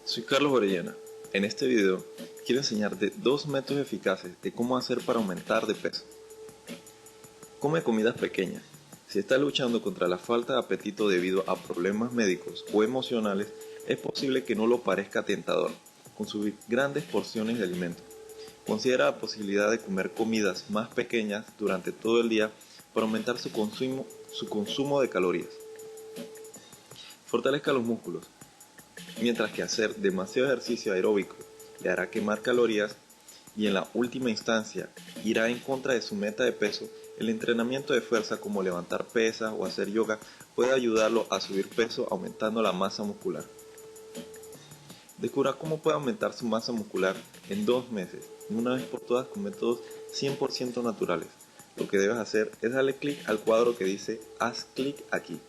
Soy Carlos Orellana. En este video quiero enseñarte dos métodos eficaces de cómo hacer para aumentar de peso. Come comidas pequeñas. Si estás luchando contra la falta de apetito debido a problemas médicos o emocionales, es posible que no lo parezca tentador consumir grandes porciones de alimento. Considera la posibilidad de comer comidas más pequeñas durante todo el día para aumentar su consumo de calorías. Fortalezca los músculos. Mientras que hacer demasiado ejercicio aeróbico le hará quemar calorías y en la última instancia irá en contra de su meta de peso, el entrenamiento de fuerza como levantar pesas o hacer yoga puede ayudarlo a subir peso aumentando la masa muscular. Descubra cómo puede aumentar su masa muscular en 2 meses, una vez por todas con métodos 100% naturales. Lo que debes hacer es darle clic al cuadro que dice haz clic aquí.